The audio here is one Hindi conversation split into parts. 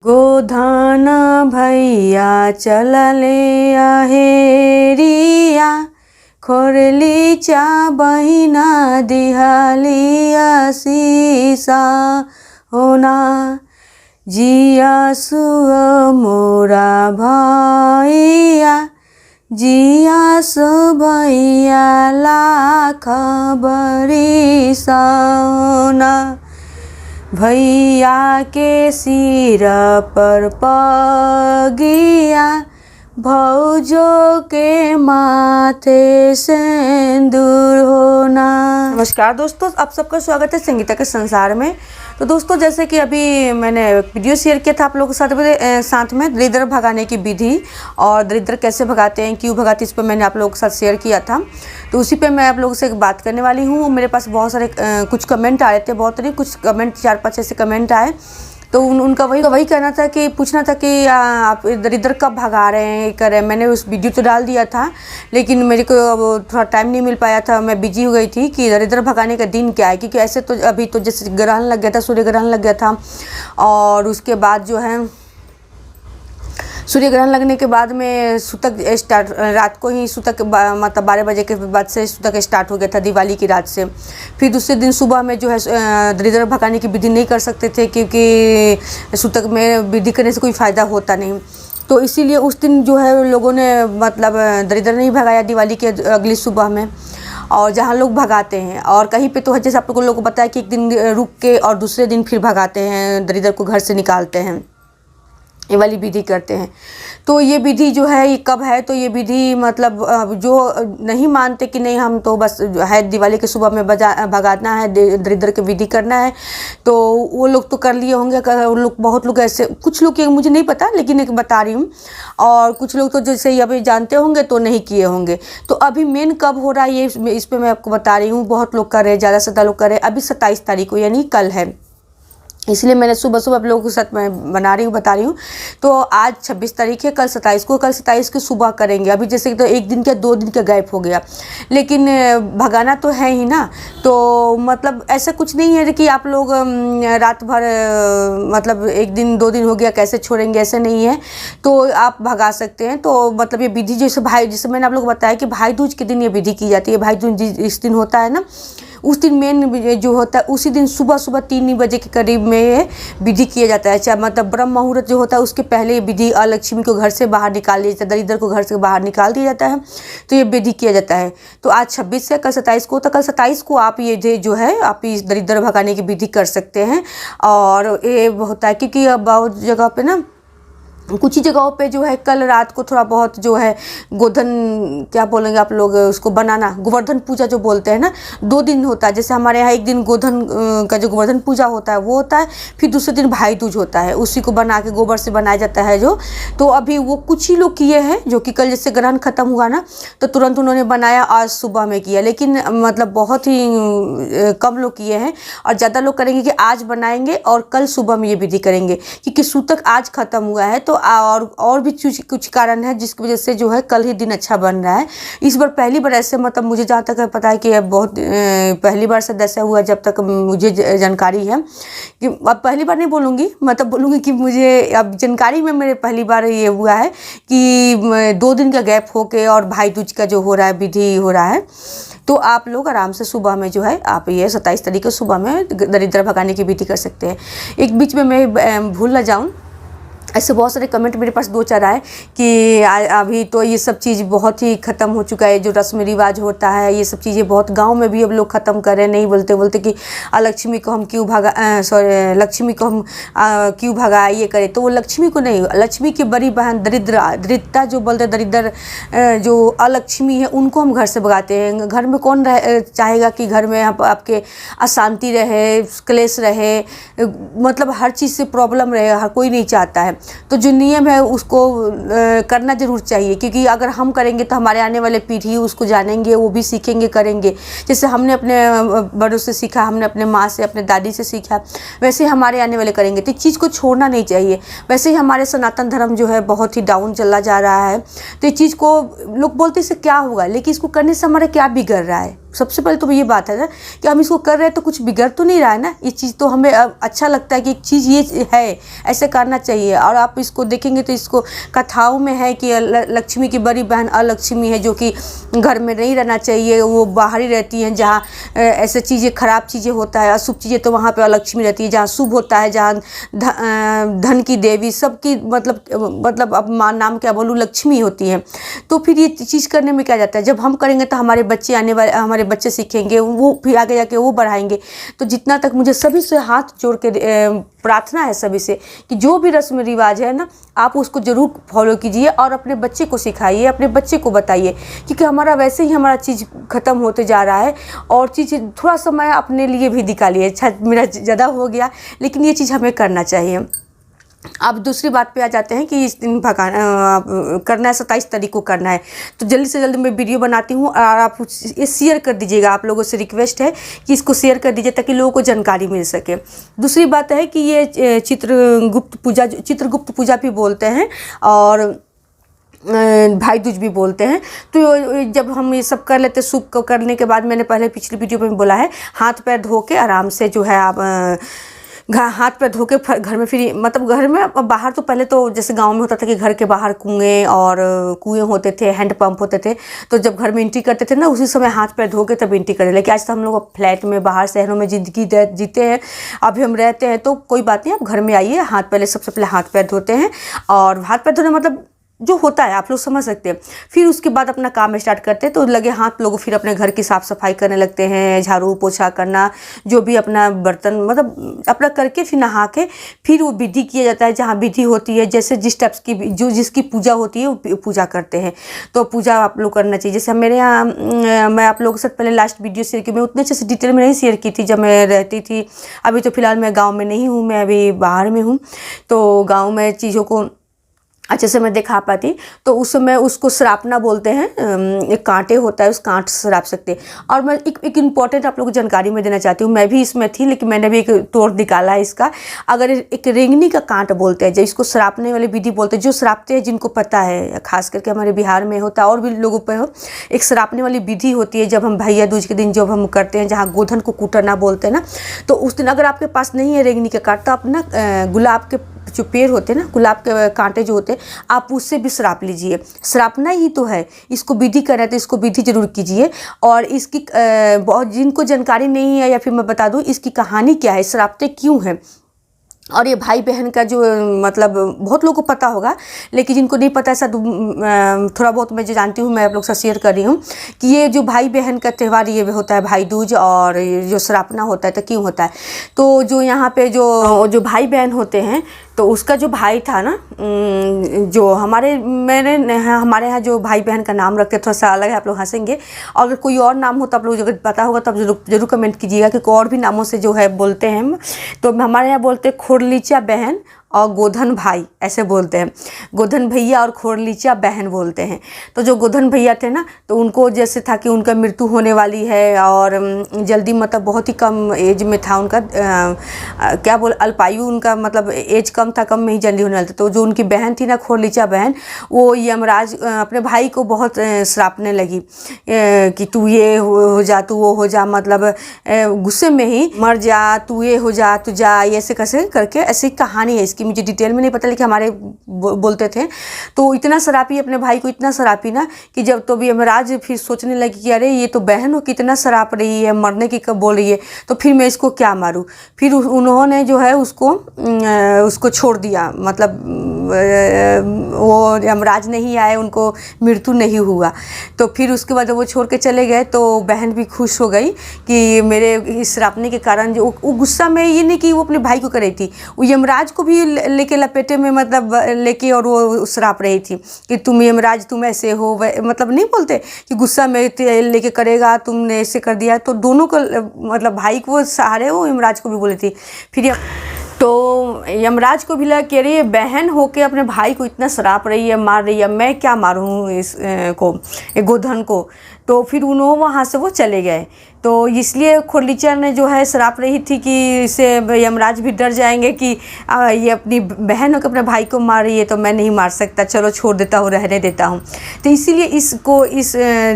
गोधन भैया चलले अहेरिया, खोरलीचा बहिना दिहली आशीषा होना। जियासु मोरा भैया, जियासु भैया लाख बरिसा होना। भैया के सिर पर पगिया, भौजों के माथे सिंदूर होना। नमस्कार दोस्तों, आप सबका स्वागत है संगीता के संसार में। तो दोस्तों, जैसे कि अभी मैंने वीडियो शेयर किया था आप लोगों के साथ में दरिद्र भगाने की विधि और दरिद्र कैसे भगाते हैं, क्यों भगाते, इस पर मैंने आप लोगों के साथ शेयर किया था। तो उसी पे मैं आप लोगों से एक बात करने वाली हूँ। मेरे पास बहुत सारे कुछ कमेंट आ रहे थे, बहुत नहीं कुछ कमेंट 4-5 ऐसे कमेंट आए। तो उनका वही कहना था कि पूछना था कि आप दरिद्र कब भगा रहे हैं, कर रहे हैं। मैंने उस वीडियो तो डाल दिया था, लेकिन मेरे को अब थोड़ा टाइम नहीं मिल पाया था, मैं बिजी हो गई थी कि दरिद्र भगाने का दिन क्या है। क्योंकि ऐसे तो अभी तो जैसे ग्रहण लग गया था, सूर्य ग्रहण लग गया था, और उसके बाद जो है सूर्य ग्रहण लगने के बाद में सूतक स्टार्ट, रात को ही सूतक मतलब 12 बजे के बाद से सूतक स्टार्ट हो गया था, दिवाली की रात से। फिर दूसरे दिन सुबह में जो है दरिद्र भगाने की विधि नहीं कर सकते थे, क्योंकि सूतक में विधि करने से कोई फ़ायदा होता नहीं। तो इसीलिए उस दिन जो है लोगों ने मतलब दरिद्र नहीं भगाया दिवाली के अगली सुबह में। और जहाँ लोग भगाते हैं, और कहीं पे तो जैसे आप लोगों को बताया कि एक दिन रुक के और दूसरे दिन फिर भगाते हैं, दरिद्र को घर से निकालते हैं, ये वाली विधि करते हैं। तो ये विधि जो है ये कब है, तो ये विधि मतलब जो नहीं मानते कि नहीं हम तो बस है दिवाली के सुबह में भगाना है, दरिद्र की विधि करना है, तो वो लोग तो कर लिए होंगे। लोग बहुत लोग ऐसे, कुछ लोग मुझे नहीं पता, लेकिन एक बता रही हूँ। और कुछ लोग तो जैसे अभी जानते होंगे तो नहीं किए होंगे। तो अभी मेन कब हो रहा है ये इस पर मैं आपको बता रही हूँ। बहुत लोग कर रहे हैं, ज़्यादा से ज़्यादा लोग कर रहे हैं। अभी 27 तारीख को यानी कल है, इसलिए मैंने सुबह सुबह आप लोगों के साथ मैं बता रही हूँ। तो आज 26 तारीख है, कल 27 को, कल 27 की सुबह करेंगे। अभी जैसे तो एक दिन का 2 दिन का गैप हो गया, लेकिन भगाना तो है ही ना। तो मतलब ऐसा कुछ नहीं है कि आप लोग रात भर मतलब 1 दिन 2 दिन हो गया कैसे छोड़ेंगे, ऐसा नहीं है। तो आप भगा सकते हैं। तो मतलब ये विधि जैसे मैंने आप लोग को बताया कि भाई दूज के दिन ये विधि की जाती है। भाई दूज इस दिन होता है ना, उस दिन मेन जो होता है उसी दिन सुबह 3 बजे के करीब में ये विधि किया जाता है। चाहे मतलब ब्रह्म मुहूर्त जो होता है उसके पहले ये विधि लक्ष्मी को घर से बाहर निकाल दिया जाता है, दरिद्र को घर से बाहर निकाल दिया जाता है। तो ये विधि किया जाता है। तो आज 26 है, कल 27 को, तो कल 27 को आप ये जो है आप इस दरिद्र भगाने की विधि कर सकते हैं। और ये होता है क्योंकि अब बहुत जगह पे ना, कुछ ही जगहों पे जो है कल रात को थोड़ा बहुत जो है गोधन, क्या बोलेंगे आप लोग उसको, बनाना, गोवर्धन पूजा जो बोलते हैं ना, 2 दिन होता है। जैसे हमारे यहाँ एक दिन गोधन का जो गोवर्धन पूजा होता है वो होता है, फिर दूसरे दिन भाई दूज होता है, उसी को बना के गोबर से बनाया जाता है जो। तो अभी वो कुछ ही लोग किए हैं, जो कि कल जैसे ग्रहण खत्म हुआ ना तो तुरंत उन्होंने बनाया, आज सुबह में किया। लेकिन मतलब बहुत ही कम लोग किए हैं, और ज़्यादा लोग करेंगे कि आज बनाएंगे और कल सुबह में ये विधि करेंगे, क्योंकि सूतक आज खत्म हुआ है। तो और भी कुछ कारण है जिसकी वजह से जो है कल ही दिन अच्छा बन रहा है। इस बार पहली बार ऐसे, मतलब मुझे जहाँ तक पता है कि बहुत पहली बार से ऐसा हुआ, जब तक मुझे जानकारी है। कि अब पहली बार नहीं बोलूँगी, मतलब बोलूँगी कि मुझे अब जानकारी में मेरे पहली बार ये हुआ है कि 2 दिन का गैप होके और भाई दूज का जो हो रहा है विधि हो रहा है। तो आप लोग आराम से सुबह में जो है आप ये 27 तारीख को सुबह में दरिद्र भगाने की विधि कर सकते हैं। एक बीच में मैं भूल ना जाऊँ, ऐसे बहुत सारे कमेंट मेरे पास 2-4 आए कि अभी तो ये सब चीज़ बहुत ही ख़त्म हो चुका है, जो रस्म रिवाज होता है ये सब चीज़ें बहुत गांव में भी अब लोग ख़त्म कर रहे हैं। नहीं बोलते कि लक्ष्मी को हम क्यों लक्ष्मी को हम क्यों भगाए, ये करें। तो वो लक्ष्मी को नहीं, लक्ष्मी की बड़ी बहन दरिद्रता जो बोलते हैं, दरिद्र जो अलक्ष्मी है उनको हम घर से भगाते हैं। घर में कौन चाहेगा कि घर में आपके अशांति रहे, क्लेश रहे, मतलब हर चीज़ से प्रॉब्लम रहे, हर कोई नहीं चाहता है। तो जो नियम है उसको करना जरूर चाहिए, क्योंकि अगर हम करेंगे तो हमारे आने वाले पीढ़ी उसको जानेंगे, वो भी सीखेंगे, करेंगे। जैसे हमने अपने बड़ों से सीखा, हमने अपने माँ से, अपने दादी से सीखा, वैसे हमारे आने वाले करेंगे। तो इस चीज़ को छोड़ना नहीं चाहिए। वैसे ही हमारे सनातन धर्म जो है बहुत ही डाउन चला जा रहा है। तो इस चीज़ को लोग बोलते इससे क्या होगा, लेकिन इसको करने से हमारा क्या बिगड़ रहा है। सबसे पहले तो ये बात है ना कि हम इसको कर रहे हैं तो कुछ बिगड़ तो नहीं रहा है ना। ये चीज़ तो हमें अच्छा लगता है कि एक चीज़ ये है, ऐसे करना चाहिए। और आप इसको देखेंगे तो इसको कथाओं में है कि लक्ष्मी की बड़ी बहन अलक्ष्मी है, जो कि घर में नहीं रहना चाहिए, वो बाहर ही रहती हैं। जहाँ ऐसे चीज़ें खराब चीज़ें होता है, अशुभ चीज़ें, तो वहाँ पे अलक्ष्मी रहती है। जहाँ शुभ होता है, जहाँ धन की देवी सबकी मतलब अब माँ नाम क्या बोलूँ, लक्ष्मी होती है। तो फिर ये चीज़ करने में क्या जाता है, जब हम करेंगे तो हमारे बच्चे आने वाले हमारे बच्चे सीखेंगे, वो फिर आगे जाके वो बढ़ाएंगे। तो जितना तक मुझे सभी से हाथ जोड़ के प्रार्थना है सभी से कि जो भी रस्म रिवाज है ना, आप उसको ज़रूर फॉलो कीजिए और अपने बच्चे को सिखाइए, अपने बच्चे को बताइए। क्योंकि हमारा वैसे ही हमारा चीज़ ख़त्म होते जा रहा है। और चीज़ थोड़ा समय अपने लिए भी निकालिए। अच्छा मेरा ज़्यादा हो गया, लेकिन ये चीज़ हमें करना चाहिए। अब दूसरी बात पे आ जाते हैं कि इस दिन करना है 27 तारीख को करना है। तो जल्दी से जल्दी मैं वीडियो बनाती हूँ और आप ये शेयर कर दीजिएगा। आप लोगों से रिक्वेस्ट है कि इसको शेयर कर दीजिए ताकि लोगों को जानकारी मिल सके। दूसरी बात है कि ये चित्रगुप्त पूजा भी बोलते हैं और भाई दूज भी बोलते हैं। तो जब हम ये सब कर लेते, शुभ को करने के बाद, मैंने पहले पिछली वीडियो में बोला है, हाथ पैर धो के आराम से जो है आप हाथ पैर धो के घर में, फिर मतलब घर में बाहर तो पहले तो जैसे गांव में होता था कि घर के बाहर कुएं होते थे, हैंडपंप होते थे। तो जब घर में एंट्री करते थे ना, उसी समय हाथ पैर धो के तब एंट्री करें। लेकिन आज तो हम लोग फ्लैट में, बाहर शहरों में ज़िंदगी जीते हैं, अभी हम रहते हैं। तो कोई बात नहीं, आप घर में आइए, सबसे पहले हाथ पैर धोते हैं। और हाथ पैर धोने मतलब जो होता है आप लोग समझ सकते हैं। फिर उसके बाद अपना काम स्टार्ट करते हैं। तो लगे हाथ लोग फिर अपने घर की साफ़ सफाई करने लगते हैं, झाड़ू पोछा करना, जो भी अपना बर्तन मतलब अपना करके फिर नहा के फिर वो विधि किया जाता है। जहाँ विधि होती है, जैसे जिस टाइप की जो जिसकी पूजा होती है वो पूजा करते हैं। तो पूजा आप लोग करना चाहिए। जैसे मेरे यहाँ मैं आप लोगों के साथ पहले लास्ट वीडियो शेयर की, मैं उतने अच्छे से डिटेल में नहीं शेयर की थी जब मैं रहती थी। अभी तो फिलहाल मैं गाँव में नहीं हूँ, मैं अभी बाहर में हूँ। तो गाँव में चीज़ों को अच्छे से मैं दिखा पाती। तो उस समय उसको श्रापना बोलते हैं। एक कांटे होता है, उस कांट से श्राप सकते हैं। और मैं एक इम्पॉर्टेंट आप लोगों को जानकारी में देना चाहती हूँ। मैं भी इसमें थी, लेकिन मैंने भी एक तोड़ निकाला है इसका। अगर एक रेंगनी का कांट बोलते हैं, जब इसको श्रापने वाली विधि बोलते हैं, जो श्रापते हैं जिनको पता है, खास करके हमारे बिहार में होता है और भी लोगों पर हो, एक श्रापने वाली विधि होती है। जब हम भैया दूज के दिन जब हम करते हैं, जहाँ गोधन को कूटना बोलते हैं ना, तो उस दिन अगर आपके पास नहीं है रेंगनी का कांट, तो आप ना गुलाब के जो पेड़ होते हैं ना, गुलाब के कांटे जो होते हैं, आप उससे भी श्राप लीजिए। श्रापना ही तो है, इसको विधि करना है तो इसको विधि जरूर कीजिए। और इसकी बहुत जिनको जानकारी नहीं है, या फिर मैं बता दूं इसकी कहानी क्या है, श्रापते क्यों हैं। और ये भाई बहन का जो मतलब बहुत लोगों को पता होगा, लेकिन जिनको नहीं पता ऐसा थोड़ा बहुत मैं जो जानती हूँ मैं आप लोग से शेयर कर रही हूँ कि ये जो भाई बहन का त्यौहार ये होता है भाई दूज, और जो श्रापना होता है तो क्यों होता है। तो जो यहाँ पे जो भाई बहन होते हैं, तो उसका जो भाई था ना, जो हमारे यहाँ जो भाई बहन का नाम रखते थोड़ा सा अलग है, आप लोग हंसेंगे। और अगर कोई और नाम हो तो आप लोग अगर पता होगा तो आप जरूर कमेंट कीजिएगा कि और भी नामों से जो है बोलते हैं हम। तो हमारे यहाँ बोलते हैं खोरलीचा बहन और गोधन भाई, ऐसे बोलते हैं। गोधन भैया और खोरलीचा बहन बोलते हैं। तो जो गोधन भैया थे ना, तो उनको जैसे था कि उनका मृत्यु होने वाली है, और जल्दी मतलब बहुत ही कम एज में था उनका, क्या बोल अल्पायु उनका, मतलब एज कम था, कम में ही जल्दी होने वाला था। तो जो उनकी बहन थी ना, खोरलीचा बहन, वो यमराज अपने भाई को बहुत श्रापने लगी कि तू ये हो जा, तू वो हो जा, मतलब गुस्से में ही मर जा, तू ये हो जा, तू जा, ऐसे कैसे करके ऐसी कहानी है। कि मुझे डिटेल में नहीं पता, लेकिन हमारे बोलते थे। तो इतना शराबी अपने भाई को, इतना शराबी ना कि जब तो भी यमराज फिर सोचने लगी कि अरे ये तो बहन हो कितना शराब रही है, मरने की कब बोल रही है, तो फिर मैं इसको क्या मारूं। फिर उन्होंने जो है उसको छोड़ दिया, मतलब वो यमराज नहीं आए, उनको मृत्यु नहीं हुआ। तो फिर उसके बाद वो छोड़ के चले गए। तो बहन भी खुश हो गई कि मेरे इस श्रापने के कारण, जो वो गुस्सा में ये नहीं कि वो अपने भाई को कर रही थी, वो यमराज को भी लेके लपेटे में मतलब लेके, और वो श्राप रही थी कि तुम यमराज तुम ऐसे हो, मतलब नहीं बोलते कि गुस्सा में लेके करेगा, तुमने ऐसे कर दिया। तो दोनों को मतलब भाई को सहारे वो यमराज को भी बोली थी। फिर तो यमराज को भी लगा कि अरे ये बहन होके अपने भाई को इतना श्राप रही है, मार रही है, मैं क्या मारूँ इस को, गोधन को। तो फिर उन्होंने वहाँ से वो चले गए। तो इसलिए खुरलीचर ने जो है श्राप रही थी कि इससे यमराज भी डर जाएंगे कि ये अपनी बहन हो के अपने भाई को मार रही है, तो मैं नहीं मार सकता, चलो छोड़ देता हूँ, रहने देता हूँ। तो इसीलिए इसको इस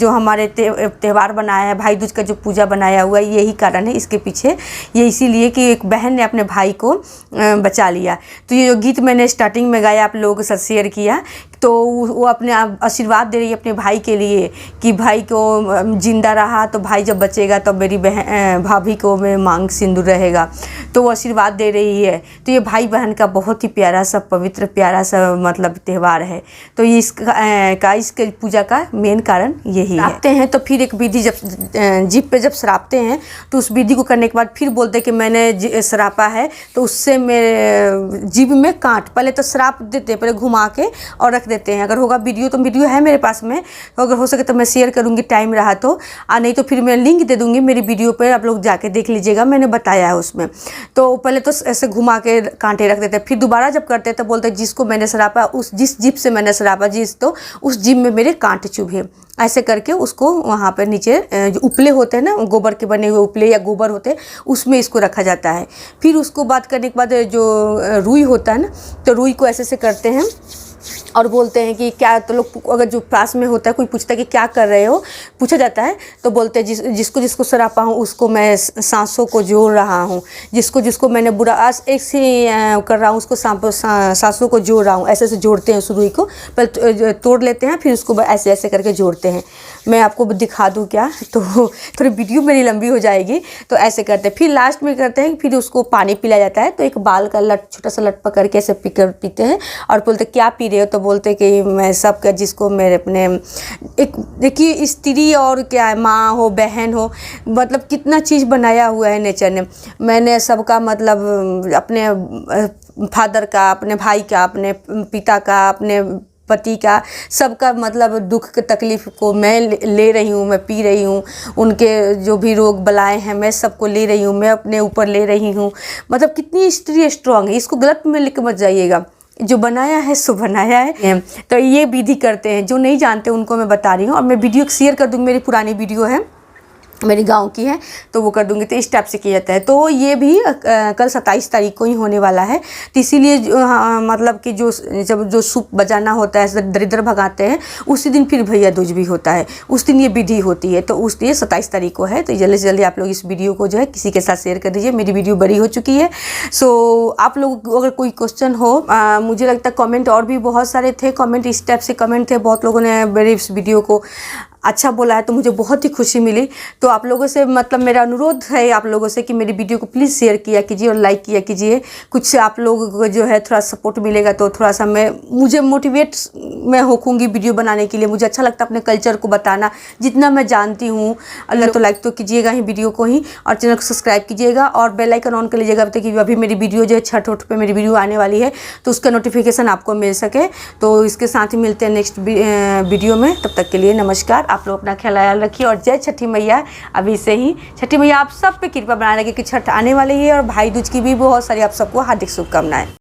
जो हमारे त्यौहार बनाया है भाई दूज का जो पूजा बनाया हुआ है, यही कारण है इसके पीछे। ये इसीलिए कि एक बहन ने अपने भाई को बचा लिया। तो ये जो गीत मैंने स्टार्टिंग में गाया, आप लोगों के साथ शेयर किया, तो वो अपने आशीर्वाद दे रही है अपने भाई के लिए कि भाई को जिंदा रहा तो भाई जब बचेगा तो मेरी बहन भाभी को में मांग सिंदूर रहेगा, तो वो आशीर्वाद दे रही है। तो ये भाई बहन का बहुत ही प्यारा सा पवित्र प्यारा सा मतलब त्यौहार है। तो ये इसके पूजा का मेन कारण यही है। श्रापते हैं तो फिर एक विधि, जब जीभ पे जब श्रापते हैं तो उस विधि को करने के बाद फिर बोलते हैं कि मैंने श्रापा है, तो उससे मेरे जीभ में कांट, पहले तो श्राप देते हैं, पहले घुमा के और रख देते हैं। अगर होगा वीडियो तो वीडियो है मेरे पास में, तो अगर हो सके तो मैं शेयर करूँगी टाइम रहा तो, नहीं तो फिर मैं लिंक दे दूँगी मेरी वीडियो पर, आप लोग जाके देख लीजिएगा, मैंने बताया है उसमें। तो पहले तो ऐसे घुमा के कांटे रख देते हैं, फिर दोबारा जब करते हैं तो बोलते हैं जिसको मैंने श्रापा, उस जिस जीभ से मैंने श्रापा तो उस जीभ में मेरे कांटे चुभे। ऐसे करके उसको वहाँ पर नीचे जो उपले होते हैं ना, गोबर के बने हुए उपले या गोबर होते हैं, उसमें इसको रखा जाता है। फिर उसको बात करने के बाद जो रुई होता है ना, तो रुई को ऐसे से करते हैं और बोलते हैं कि क्या, तो लोग अगर जो पास में होता है कोई पूछता है कि क्या कर रहे हो, पूछा जाता है, तो बोलते हैं जिसको जिसको श्रापा हूँ उसको मैं सांसों को जोड़ रहा हूँ, जिसको जिसको मैंने बुरा आज एक से कर रहा हूँ उसको सांसों को जोड़ रहा हूँ। ऐसे ऐसे जोड़ते हैं उस रुई को, पहले तोड़ लेते हैं, फिर उसको ऐसे ऐसे करके जोड़ते हैं। मैं आपको दिखा दूँ क्या, तो थोड़ी वीडियो मेरी लंबी हो जाएगी, तो ऐसे करते हैं। फिर लास्ट में करते हैं, फिर उसको पानी पिलाया जाता है। तो एक बाल का लट, छोटा सा लट पकड़ के ऐसे पीते हैं और बोलते क्या पी रहे हो, तो बोलते कि मैं सबका, जिसको मेरे अपने एक देखिए स्त्री और क्या है, माँ हो बहन हो, मतलब कितना चीज़ बनाया हुआ है नेचर ने। मैंने सबका मतलब अपने फादर का, अपने भाई का, अपने पिता का, अपने पति का, सबका मतलब दुख के तकलीफ़ को मैं ले रही हूँ, मैं पी रही हूँ। उनके जो भी रोग बलाएँ हैं मैं सबको ले रही हूँ, मैं अपने ऊपर ले रही हूँ। मतलब कितनी स्त्री स्ट्रांग है, इसको गलत में लेकर मत जाइएगा, जो बनाया है सो बनाया है। तो ये विधि करते हैं, जो नहीं जानते उनको मैं बता रही हूँ। और मैं वीडियो शेयर कर दूँगी, मेरी पुरानी वीडियो है, मेरी गांव की है, तो वो कर दूंगी। तो इस टाइप से किया जाता है। तो ये भी कल 27 तारीख को ही होने वाला है। तो इसीलिए मतलब कि जब जो सूप बजाना होता है, दरिद्र भगाते हैं, उसी दिन फिर भैया दूज भी होता है, उस दिन ये विधि होती है। तो उस दिन 27 तारीख को है। तो जल्दी से जल्दी आप लोग इस वीडियो को जो है किसी के साथ शेयर कर दीजिए। मेरी वीडियो बड़ी हो चुकी है। सो आप लोग अगर कोई क्वेश्चन हो, मुझे लगता है कमेंट और भी बहुत सारे थे, कमेंट इस टाइप से कमेंट थे, बहुत लोगों ने मेरे इस वीडियो को अच्छा बोला है, तो मुझे बहुत ही खुशी मिली। तो आप लोगों से मतलब मेरा अनुरोध है आप लोगों से कि मेरी वीडियो को प्लीज़ शेयर किया कीजिए और लाइक किया कीजिए। कुछ आप लोगों को जो है थोड़ा सपोर्ट मिलेगा तो थोड़ा सा मुझे मोटिवेट मैं होऊंगी वीडियो बनाने के लिए। मुझे अच्छा लगता है अपने कल्चर को बताना, जितना मैं जानती हूँ। अल्लाह तो लाइक तो कीजिएगा ही वीडियो को ही, और चैनल को सब्सक्राइब कीजिएगा और बेल आइकन ऑन कर लीजिएगा, ताकि अभी मेरी वीडियो जो है छठ उठ पे मेरी वीडियो आने वाली है तो उसका नोटिफिकेशन आपको मिल सके। तो इसके साथ ही मिलते हैं नेक्स्ट वीडियो में। तब तक के लिए नमस्कार। आप लोग अपना ख्याल रखिए और जय छठी मैया। अभी से ही छठी मैया आप सब पे कृपा बनाए रखिए कि छठ आने वाली है, और भाई दूज की भी बहुत सारी आप सबको हार्दिक शुभकामनाएं।